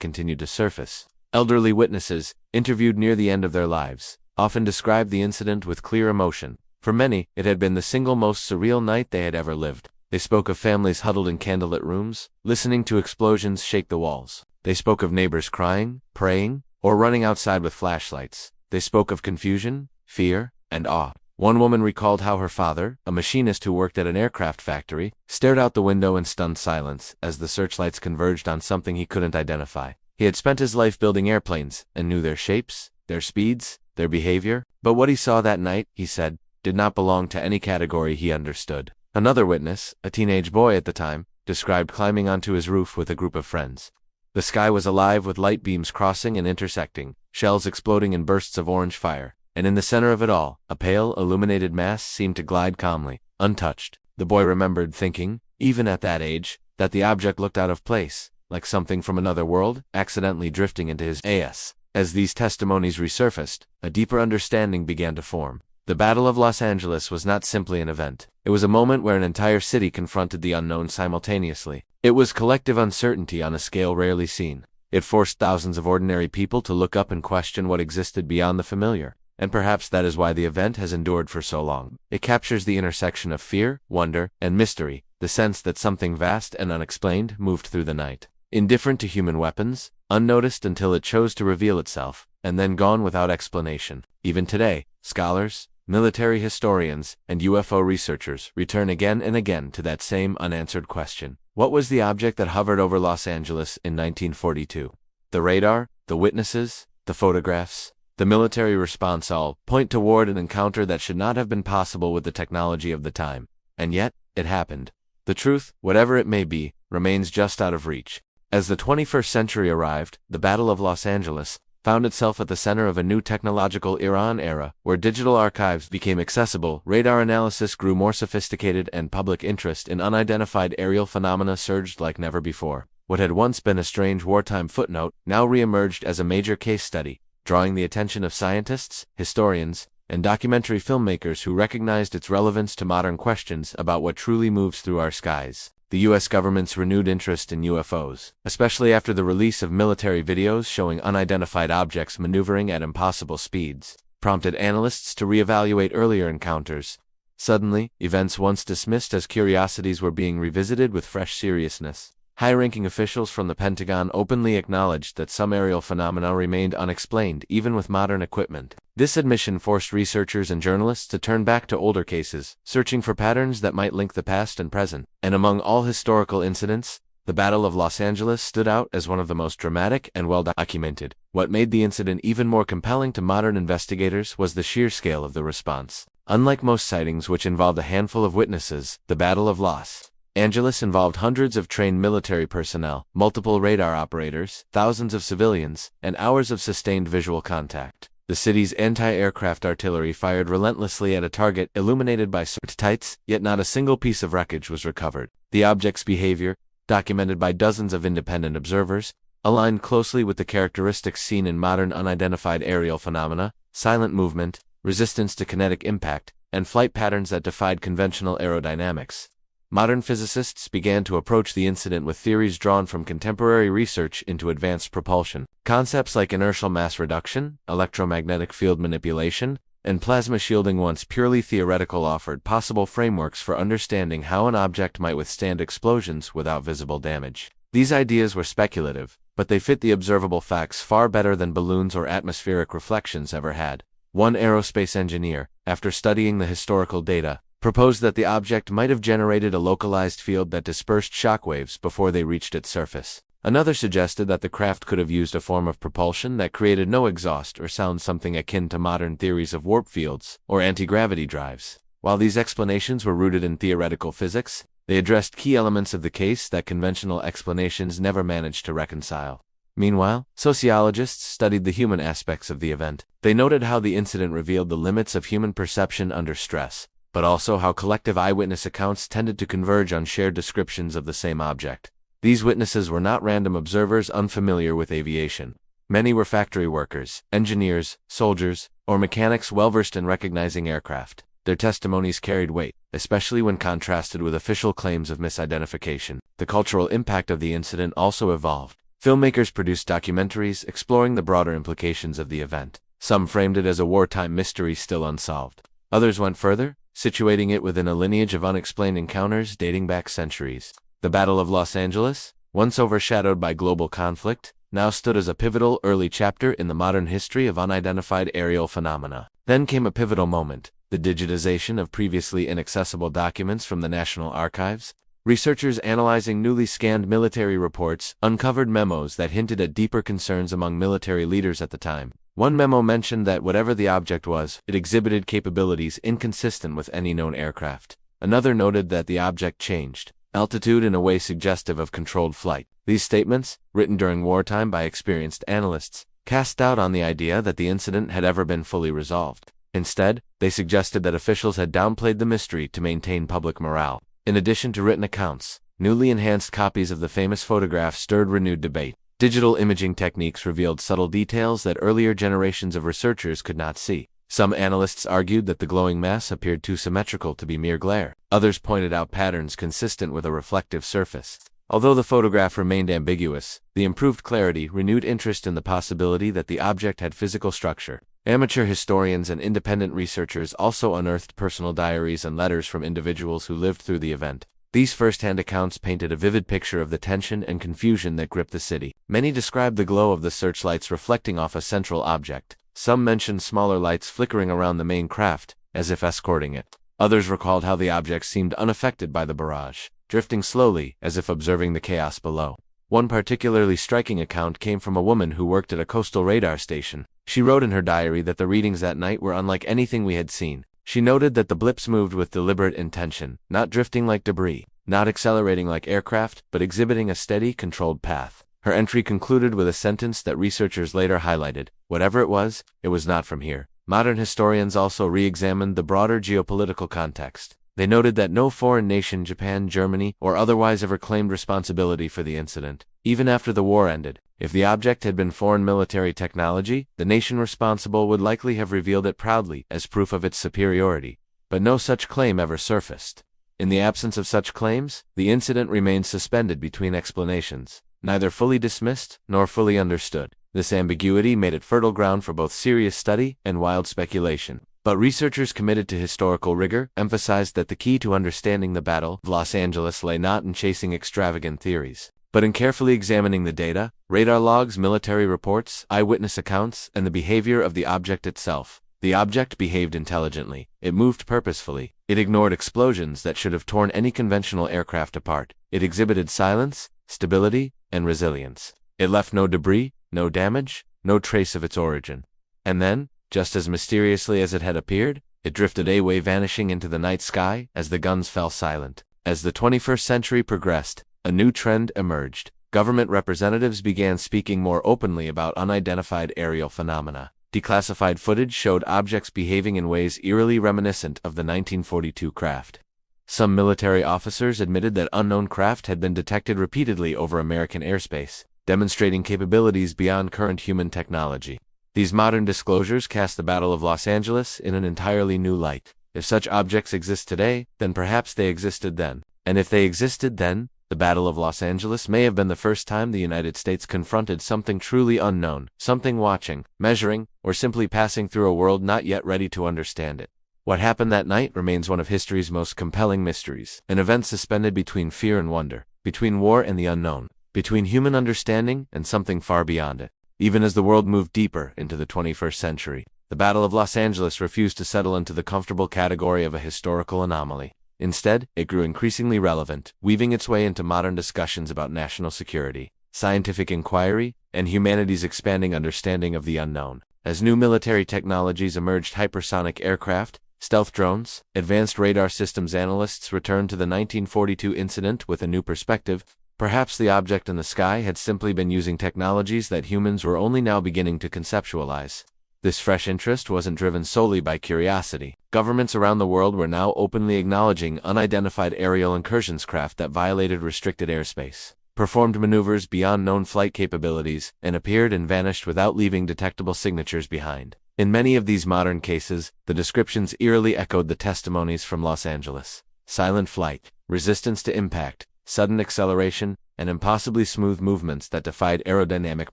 continued to surface. Elderly witnesses, interviewed near the end of their lives, often described the incident with clear emotion. For many, it had been the single most surreal night they had ever lived. They spoke of families huddled in candlelit rooms, listening to explosions shake the walls. They spoke of neighbors crying, praying, or running outside with flashlights. They spoke of confusion, fear, and awe. One woman recalled how her father, a machinist who worked at an aircraft factory, stared out the window in stunned silence as the searchlights converged on something he couldn't identify. He had spent his life building airplanes and knew their shapes, their speeds, their behavior, but what he saw that night, he said, did not belong to any category he understood. Another witness, a teenage boy at the time, described climbing onto his roof with a group of friends. The sky was alive with light beams crossing and intersecting, shells exploding in bursts of orange fire. And in the center of it all, a pale, illuminated mass seemed to glide calmly, untouched. The boy remembered thinking, even at that age, that the object looked out of place, like something from another world, accidentally drifting into his AS. As these testimonies resurfaced, a deeper understanding began to form. The Battle of Los Angeles was not simply an event. It was a moment where an entire city confronted the unknown simultaneously. It was collective uncertainty on a scale rarely seen. It forced thousands of ordinary people to look up and question what existed beyond the familiar. And perhaps that is why the event has endured for so long. It captures the intersection of fear, wonder, and mystery, the sense that something vast and unexplained moved through the night. Indifferent to human weapons, unnoticed until it chose to reveal itself, and then gone without explanation. Even today, scholars, military historians, and UFO researchers return again and again to that same unanswered question. What was the object that hovered over Los Angeles in 1942? The radar, the witnesses, the photographs, the military response all point toward an encounter that should not have been possible with the technology of the time. And yet, it happened. The truth, whatever it may be, remains just out of reach. As the 21st century arrived, the Battle of Los Angeles found itself at the center of a new technological era where digital archives became accessible, radar analysis grew more sophisticated, and public interest in unidentified aerial phenomena surged like never before. What had once been a strange wartime footnote now reemerged as a major case study, drawing the attention of scientists, historians, and documentary filmmakers who recognized its relevance to modern questions about what truly moves through our skies. The U.S. government's renewed interest in UFOs, especially after the release of military videos showing unidentified objects maneuvering at impossible speeds, prompted analysts to reevaluate earlier encounters. Suddenly, events once dismissed as curiosities were being revisited with fresh seriousness. High-ranking officials from the Pentagon openly acknowledged that some aerial phenomena remained unexplained even with modern equipment. This admission forced researchers and journalists to turn back to older cases, searching for patterns that might link the past and present. And among all historical incidents, the Battle of Los Angeles stood out as one of the most dramatic and well-documented. What made the incident even more compelling to modern investigators was the sheer scale of the response. Unlike most sightings which involved a handful of witnesses, the Battle of Los Angeles involved hundreds of trained military personnel, multiple radar operators, thousands of civilians, and hours of sustained visual contact. The city's anti-aircraft artillery fired relentlessly at a target illuminated by searchlights, yet not a single piece of wreckage was recovered. The object's behavior, documented by dozens of independent observers, aligned closely with the characteristics seen in modern unidentified aerial phenomena: silent movement, resistance to kinetic impact, and flight patterns that defied conventional aerodynamics. Modern physicists began to approach the incident with theories drawn from contemporary research into advanced propulsion. Concepts like inertial mass reduction, electromagnetic field manipulation, and plasma shielding, once purely theoretical, offered possible frameworks for understanding how an object might withstand explosions without visible damage. These ideas were speculative, but they fit the observable facts far better than balloons or atmospheric reflections ever had. One aerospace engineer, after studying the historical data, proposed that the object might have generated a localized field that dispersed shockwaves before they reached its surface. Another suggested that the craft could have used a form of propulsion that created no exhaust or sound, something akin to modern theories of warp fields or anti-gravity drives. While these explanations were rooted in theoretical physics, they addressed key elements of the case that conventional explanations never managed to reconcile. Meanwhile, sociologists studied the human aspects of the event. They noted how the incident revealed the limits of human perception under stress, but also how collective eyewitness accounts tended to converge on shared descriptions of the same object. These witnesses were not random observers unfamiliar with aviation. Many were factory workers, engineers, soldiers, or mechanics well-versed in recognizing aircraft. Their testimonies carried weight, especially when contrasted with official claims of misidentification. The cultural impact of the incident also evolved. Filmmakers produced documentaries exploring the broader implications of the event. Some framed it as a wartime mystery still unsolved. Others went further, situating it within a lineage of unexplained encounters dating back centuries. The Battle of Los Angeles, once overshadowed by global conflict, now stood as a pivotal early chapter in the modern history of unidentified aerial phenomena. Then came a pivotal moment, the digitization of previously inaccessible documents from the National Archives. Researchers analyzing newly scanned military reports uncovered memos that hinted at deeper concerns among military leaders at the time. One memo mentioned that whatever the object was, it exhibited capabilities inconsistent with any known aircraft. Another noted that the object changed altitude in a way suggestive of controlled flight. These statements, written during wartime by experienced analysts, cast doubt on the idea that the incident had ever been fully resolved. Instead, they suggested that officials had downplayed the mystery to maintain public morale. In addition to written accounts, newly enhanced copies of the famous photograph stirred renewed debate. Digital imaging techniques revealed subtle details that earlier generations of researchers could not see. Some analysts argued that the glowing mass appeared too symmetrical to be mere glare. Others pointed out patterns consistent with a reflective surface. Although the photograph remained ambiguous, the improved clarity renewed interest in the possibility that the object had physical structure. Amateur historians and independent researchers also unearthed personal diaries and letters from individuals who lived through the event. These first-hand accounts painted a vivid picture of the tension and confusion that gripped the city. Many described the glow of the searchlights reflecting off a central object. Some mentioned smaller lights flickering around the main craft, as if escorting it. Others recalled how the object seemed unaffected by the barrage, drifting slowly, as if observing the chaos below. One particularly striking account came from a woman who worked at a coastal radar station. She wrote in her diary that the readings that night were unlike anything we had seen. She noted that the blips moved with deliberate intention, not drifting like debris, not accelerating like aircraft, but exhibiting a steady, controlled path. Her entry concluded with a sentence that researchers later highlighted: whatever it was not from here. Modern historians also re-examined the broader geopolitical context. They noted that no foreign nation, Japan, Germany, or otherwise ever claimed responsibility for the incident. Even after the war ended, if the object had been foreign military technology, the nation responsible would likely have revealed it proudly as proof of its superiority. But no such claim ever surfaced. In the absence of such claims, the incident remained suspended between explanations, neither fully dismissed nor fully understood. This ambiguity made it fertile ground for both serious study and wild speculation. But researchers committed to historical rigor emphasized that the key to understanding the Battle of Los Angeles lay not in chasing extravagant theories, but in carefully examining the data, radar logs, military reports, eyewitness accounts, and the behavior of the object itself. The object behaved intelligently. It moved purposefully. It ignored explosions that should have torn any conventional aircraft apart. It exhibited silence, stability, and resilience. It left no debris, no damage, no trace of its origin. And then, just as mysteriously as it had appeared, it drifted away, vanishing into the night sky as the guns fell silent. As the 21st century progressed, a new trend emerged. Government representatives began speaking more openly about unidentified aerial phenomena. Declassified footage showed objects behaving in ways eerily reminiscent of the 1942 craft. Some military officers admitted that unknown craft had been detected repeatedly over American airspace, demonstrating capabilities beyond current human technology. These modern disclosures cast the Battle of Los Angeles in an entirely new light. If such objects exist today, then perhaps they existed then. And if they existed then, the Battle of Los Angeles may have been the first time the United States confronted something truly unknown, something watching, measuring, or simply passing through a world not yet ready to understand it. What happened that night remains one of history's most compelling mysteries, an event suspended between fear and wonder, between war and the unknown, between human understanding and something far beyond it. Even as the world moved deeper into the 21st century, the Battle of Los Angeles refused to settle into the comfortable category of a historical anomaly. Instead, it grew increasingly relevant, weaving its way into modern discussions about national security, scientific inquiry, and humanity's expanding understanding of the unknown. As new military technologies emerged, hypersonic aircraft, stealth drones, advanced radar systems, analysts returned to the 1942 incident with a new perspective. Perhaps the object in the sky had simply been using technologies that humans were only now beginning to conceptualize. This fresh interest wasn't driven solely by curiosity. Governments around the world were now openly acknowledging unidentified aerial incursions craft that violated restricted airspace. performed maneuvers beyond known flight capabilities, and appeared and vanished without leaving detectable signatures behind. In many of these modern cases, the descriptions eerily echoed the testimonies from Los Angeles. Silent flight, resistance to impact, sudden acceleration, and impossibly smooth movements that defied aerodynamic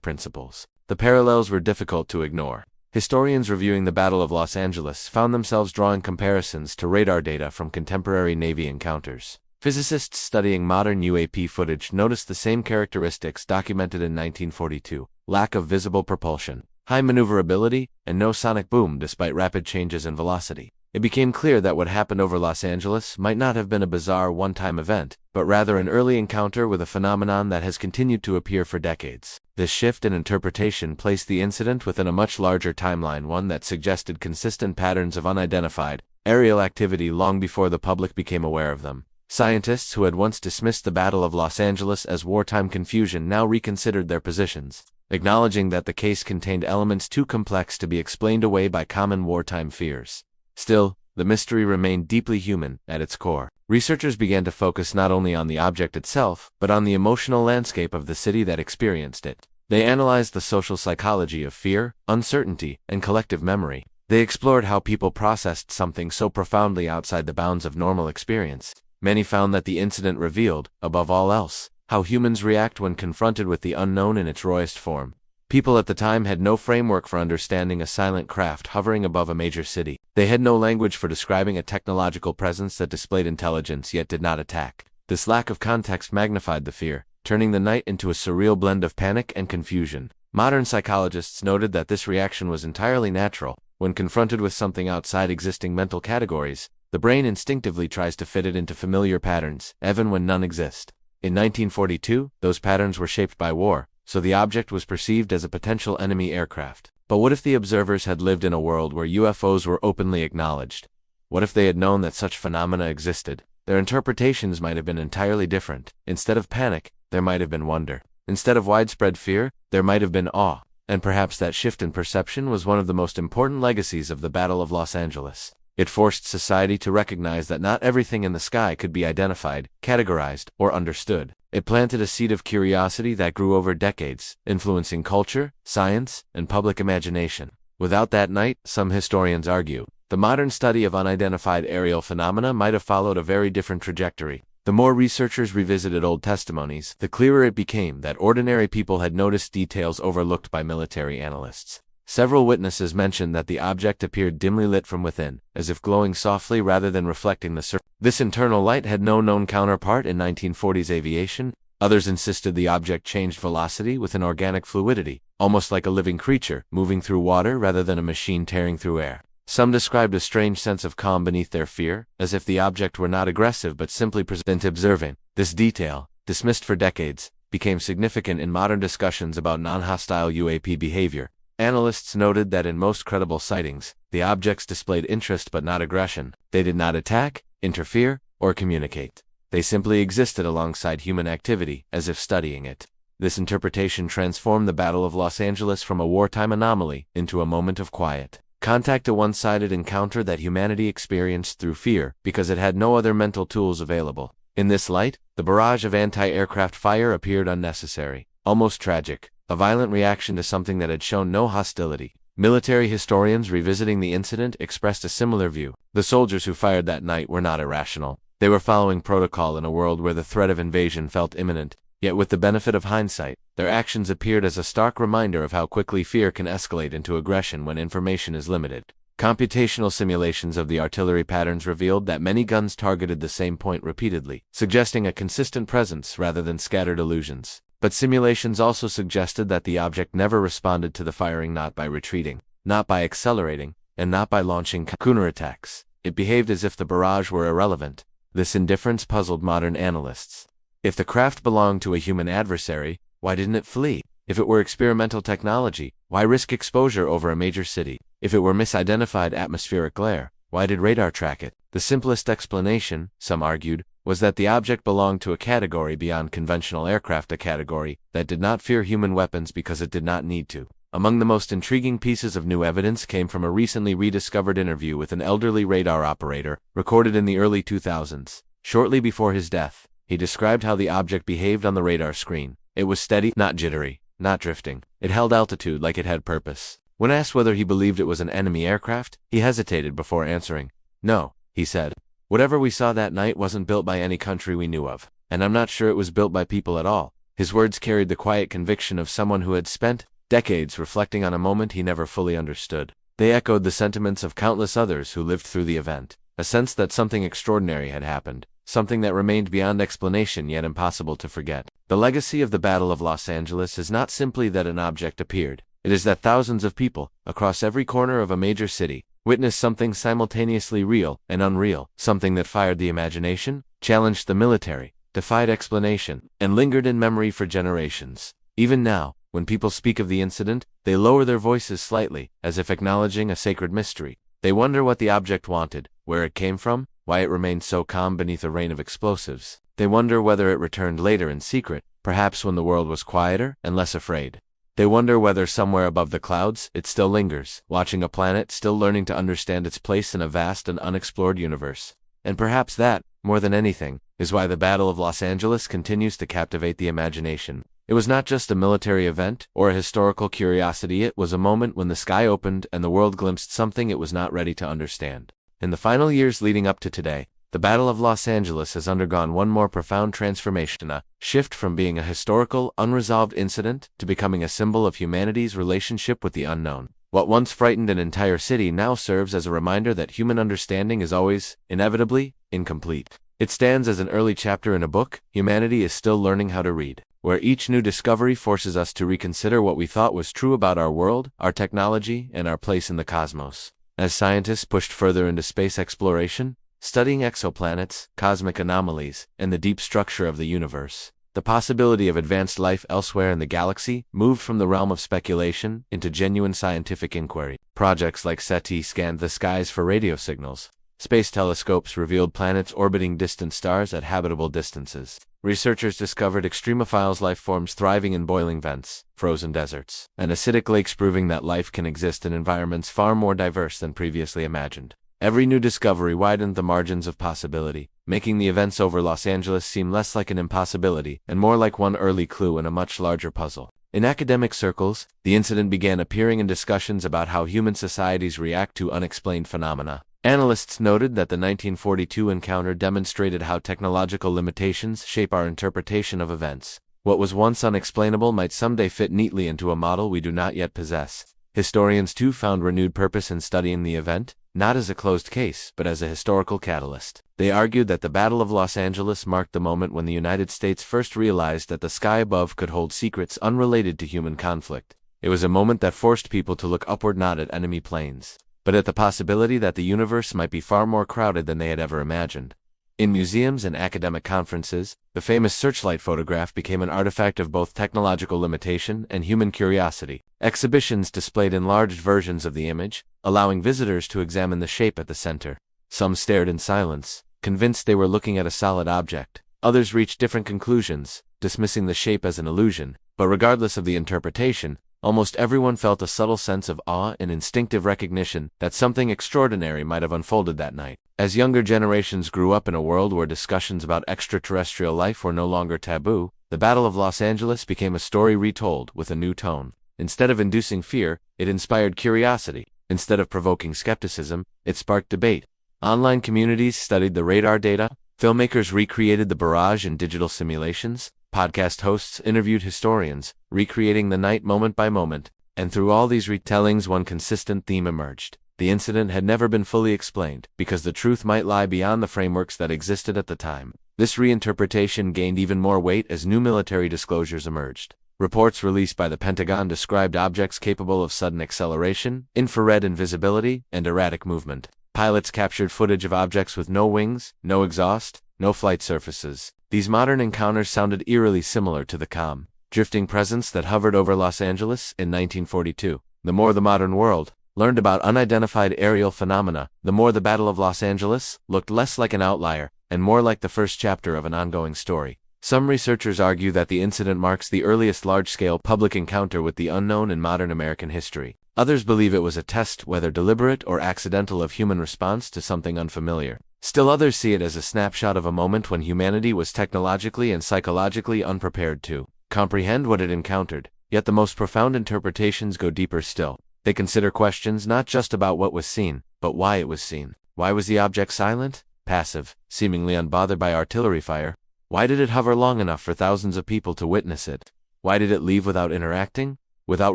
principles. The parallels were difficult to ignore. Historians reviewing the Battle of Los Angeles found themselves drawing comparisons to radar data from contemporary Navy encounters. Physicists studying modern UAP footage noticed the same characteristics documented in 1942: lack of visible propulsion, high maneuverability, and no sonic boom despite rapid changes in velocity. It became clear that what happened over Los Angeles might not have been a bizarre one-time event, but rather an early encounter with a phenomenon that has continued to appear for decades. This shift in interpretation placed the incident within a much larger timeline, one that suggested consistent patterns of unidentified aerial activity long before the public became aware of them. Scientists who had once dismissed the Battle of Los Angeles as wartime confusion now reconsidered their positions, acknowledging that the case contained elements too complex to be explained away by common wartime fears. Still, the mystery remained deeply human at its core. Researchers began to focus not only on the object itself, but on the emotional landscape of the city that experienced it. They analyzed the social psychology of fear, uncertainty, and collective memory. They explored how people processed something so profoundly outside the bounds of normal experience. Many found that the incident revealed, above all else, how humans react when confronted with the unknown in its rawest form. People at the time had no framework for understanding a silent craft hovering above a major city. They had no language for describing a technological presence that displayed intelligence yet did not attack. This lack of context magnified the fear, turning the night into a surreal blend of panic and confusion. Modern psychologists noted that this reaction was entirely natural. When confronted with something outside existing mental categories, the brain instinctively tries to fit it into familiar patterns, even when none exist. In 1942, those patterns were shaped by war, so the object was perceived as a potential enemy aircraft. But what if the observers had lived in a world where UFOs were openly acknowledged? What if they had known that such phenomena existed? Their interpretations might have been entirely different. Instead of panic, there might have been wonder. Instead of widespread fear, there might have been awe. And perhaps that shift in perception was one of the most important legacies of the Battle of Los Angeles. It forced society to recognize that not everything in the sky could be identified, categorized, or understood. It planted a seed of curiosity that grew over decades, influencing culture, science, and public imagination. Without that night, some historians argue, the modern study of unidentified aerial phenomena might have followed a very different trajectory. The more researchers revisited old testimonies, the clearer it became that ordinary people had noticed details overlooked by military analysts. Several witnesses mentioned that the object appeared dimly lit from within, as if glowing softly rather than reflecting the surface. This internal light had no known counterpart in 1940s aviation. Others insisted the object changed velocity with an organic fluidity, almost like a living creature, moving through water rather than a machine tearing through air. Some described a strange sense of calm beneath their fear, as if the object were not aggressive but simply present observant. This detail, dismissed for decades, became significant in modern discussions about non-hostile UAP behavior. Analysts noted that in most credible sightings, the objects displayed interest but not aggression. They did not attack, interfere, or communicate. They simply existed alongside human activity, as if studying it. This interpretation transformed the Battle of Los Angeles from a wartime anomaly into a moment of quiet contact, a one-sided encounter that humanity experienced through fear because it had no other mental tools available. In this light, the barrage of anti-aircraft fire appeared unnecessary, almost tragic. A violent reaction to something that had shown no hostility. Military historians revisiting the incident expressed a similar view. The soldiers who fired that night were not irrational. They were following protocol in a world where the threat of invasion felt imminent. Yet with the benefit of hindsight, their actions appeared as a stark reminder of how quickly fear can escalate into aggression when information is limited. Computational simulations of the artillery patterns revealed that many guns targeted the same point repeatedly, suggesting a consistent presence rather than scattered illusions. But simulations also suggested that the object never responded to the firing, not by retreating, not by accelerating, and not by launching counterattacks. It behaved as if the barrage were irrelevant. This indifference puzzled modern analysts. If the craft belonged to a human adversary, why didn't it flee? If it were experimental technology, why risk exposure over a major city? If it were misidentified atmospheric glare, why did radar track it? The simplest explanation, some argued, was that the object belonged to a category beyond conventional aircraft, a category that did not fear human weapons because it did not need to. Among the most intriguing pieces of new evidence came from a recently rediscovered interview with an elderly radar operator, recorded in the early 2000s. Shortly before his death, He described how the object behaved on the radar screen. It was steady, not jittery, not drifting. It held altitude like it had purpose. When asked whether he believed it was an enemy aircraft, he hesitated before answering. "No," he said. "Whatever we saw that night wasn't built by any country we knew of, and I'm not sure it was built by people at all." His words carried the quiet conviction of someone who had spent decades reflecting on a moment he never fully understood. They echoed the sentiments of countless others who lived through the event, a sense that something extraordinary had happened, something that remained beyond explanation yet impossible to forget. The legacy of the Battle of Los Angeles is not simply that an object appeared. It is that thousands of people, across every corner of a major city, witnessed something simultaneously real and unreal, something that fired the imagination, challenged the military, defied explanation, and lingered in memory for generations. Even now, when people speak of the incident, they lower their voices slightly, as if acknowledging a sacred mystery. They wonder what the object wanted, where it came from, why it remained so calm beneath a rain of explosives. They wonder whether it returned later in secret, perhaps when the world was quieter and less afraid. They wonder whether somewhere above the clouds, it still lingers, watching a planet still learning to understand its place in a vast and unexplored universe. And perhaps that, more than anything, is why the Battle of Los Angeles continues to captivate the imagination. It was not just a military event or a historical curiosity, it was a moment when the sky opened and the world glimpsed something it was not ready to understand. In the final years leading up to today, the Battle of Los Angeles has undergone one more profound transformation, a shift from being a historical, unresolved incident to becoming a symbol of humanity's relationship with the unknown. What once frightened an entire city now serves as a reminder that human understanding is always, inevitably, incomplete. It stands as an early chapter in a book humanity is still learning how to read, where each new discovery forces us to reconsider what we thought was true about our world, our technology, and our place in the cosmos. As scientists pushed further into space exploration, studying exoplanets, cosmic anomalies, and the deep structure of the universe, the possibility of advanced life elsewhere in the galaxy moved from the realm of speculation into genuine scientific inquiry. Projects like SETI scanned the skies for radio signals. Space telescopes revealed planets orbiting distant stars at habitable distances. Researchers discovered extremophiles life forms thriving in boiling vents, frozen deserts, and acidic lakes, proving that life can exist in environments far more diverse than previously imagined. Every new discovery widened the margins of possibility, making the events over Los Angeles seem less like an impossibility and more like one early clue in a much larger puzzle. In academic circles, the incident began appearing in discussions about how human societies react to unexplained phenomena. Analysts noted that the 1942 encounter demonstrated how technological limitations shape our interpretation of events. What was once unexplainable might someday fit neatly into a model we do not yet possess. Historians too found renewed purpose in studying the event, not as a closed case, but as a historical catalyst. They argued that the Battle of Los Angeles marked the moment when the United States first realized that the sky above could hold secrets unrelated to human conflict. It was a moment that forced people to look upward, not at enemy planes, but at the possibility that the universe might be far more crowded than they had ever imagined. In museums and academic conferences, the famous searchlight photograph became an artifact of both technological limitation and human curiosity. Exhibitions displayed enlarged versions of the image, allowing visitors to examine the shape at the center. Some stared in silence, convinced they were looking at a solid object. Others reached different conclusions, dismissing the shape as an illusion. But regardless of the interpretation, almost everyone felt a subtle sense of awe and instinctive recognition that something extraordinary might have unfolded that night. As younger generations grew up in a world where discussions about extraterrestrial life were no longer taboo, the Battle of Los Angeles became a story retold with a new tone. Instead of inducing fear, it inspired curiosity. Instead of provoking skepticism, it sparked debate. Online communities studied the radar data, filmmakers recreated the barrage in digital simulations, podcast hosts interviewed historians, recreating the night moment by moment, and through all these retellings one consistent theme emerged. The incident had never been fully explained, because the truth might lie beyond the frameworks that existed at the time. This reinterpretation gained even more weight as new military disclosures emerged. Reports released by the Pentagon described objects capable of sudden acceleration, infrared invisibility, and erratic movement. Pilots captured footage of objects with no wings, no exhaust, no flight surfaces. These modern encounters sounded eerily similar to the calm, drifting presence that hovered over Los Angeles in 1942. The more the modern world learned about unidentified aerial phenomena, the more the Battle of Los Angeles looked less like an outlier and more like the first chapter of an ongoing story. Some researchers argue that the incident marks the earliest large-scale public encounter with the unknown in modern American history. Others believe it was a test, whether deliberate or accidental, of human response to something unfamiliar. Still others see it as a snapshot of a moment when humanity was technologically and psychologically unprepared to comprehend what it encountered. Yet the most profound interpretations go deeper still. They consider questions not just about what was seen, but why it was seen. Why was the object silent, passive, seemingly unbothered by artillery fire? Why did it hover long enough for thousands of people to witness it? Why did it leave without interacting, without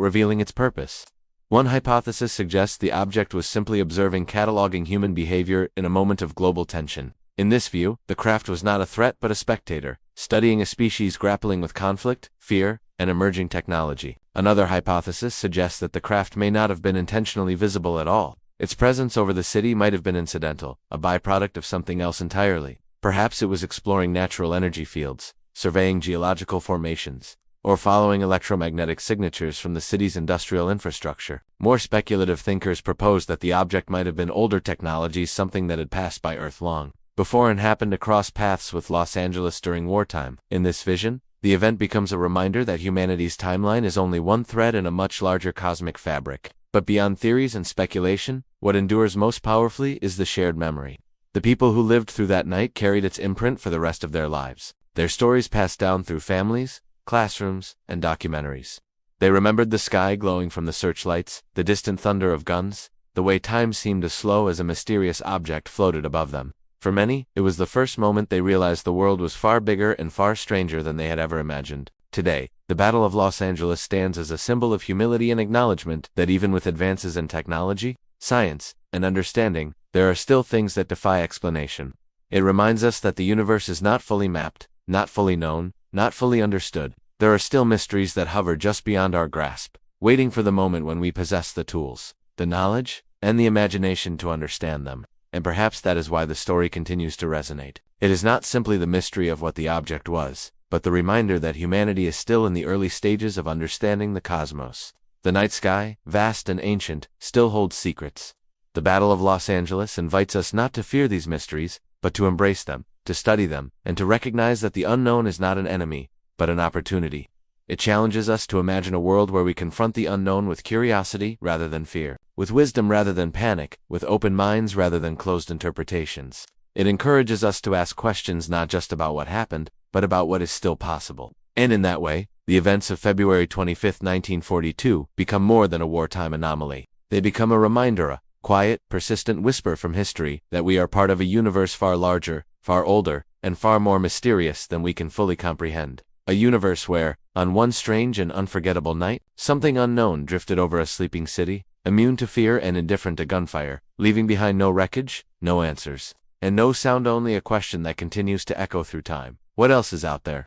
revealing its purpose? One hypothesis suggests the object was simply observing, cataloging human behavior in a moment of global tension. In this view, the craft was not a threat but a spectator, studying a species grappling with conflict, fear, and emerging technology. Another hypothesis suggests that the craft may not have been intentionally visible at all. Its presence over the city might have been incidental, a byproduct of something else entirely. Perhaps it was exploring natural energy fields, surveying geological formations, or following electromagnetic signatures from the city's industrial infrastructure. More speculative thinkers propose that the object might have been older technology, something that had passed by Earth long before and happened to cross paths with Los Angeles during wartime. In this vision, the event becomes a reminder that humanity's timeline is only one thread in a much larger cosmic fabric. But beyond theories and speculation, what endures most powerfully is the shared memory. The people who lived through that night carried its imprint for the rest of their lives. Their stories passed down through families, classrooms, and documentaries. They remembered the sky glowing from the searchlights, the distant thunder of guns, the way time seemed to slow as a mysterious object floated above them. For many, it was the first moment they realized the world was far bigger and far stranger than they had ever imagined. Today, the Battle of Los Angeles stands as a symbol of humility and acknowledgement that even with advances in technology, science, and understanding, there are still things that defy explanation. It reminds us that the universe is not fully mapped, not fully known, not fully understood. There are still mysteries that hover just beyond our grasp, waiting for the moment when we possess the tools, the knowledge, and the imagination to understand them. And perhaps that is why the story continues to resonate. It is not simply the mystery of what the object was, but the reminder that humanity is still in the early stages of understanding the cosmos. The night sky, vast and ancient, still holds secrets. The Battle of Los Angeles invites us not to fear these mysteries, but to embrace them, to study them, and to recognize that the unknown is not an enemy, but an opportunity. It challenges us to imagine a world where we confront the unknown with curiosity rather than fear, with wisdom rather than panic, with open minds rather than closed interpretations. It encourages us to ask questions not just about what happened, but about what is still possible. And in that way, the events of February 25, 1942, become more than a wartime anomaly. They become a reminder, a quiet, persistent whisper from history, that we are part of a universe far larger, far older, and far more mysterious than we can fully comprehend. A universe where, on one strange and unforgettable night, something unknown drifted over a sleeping city, immune to fear and indifferent to gunfire, leaving behind no wreckage, no answers, and no sound, only a question that continues to echo through time. What else is out there?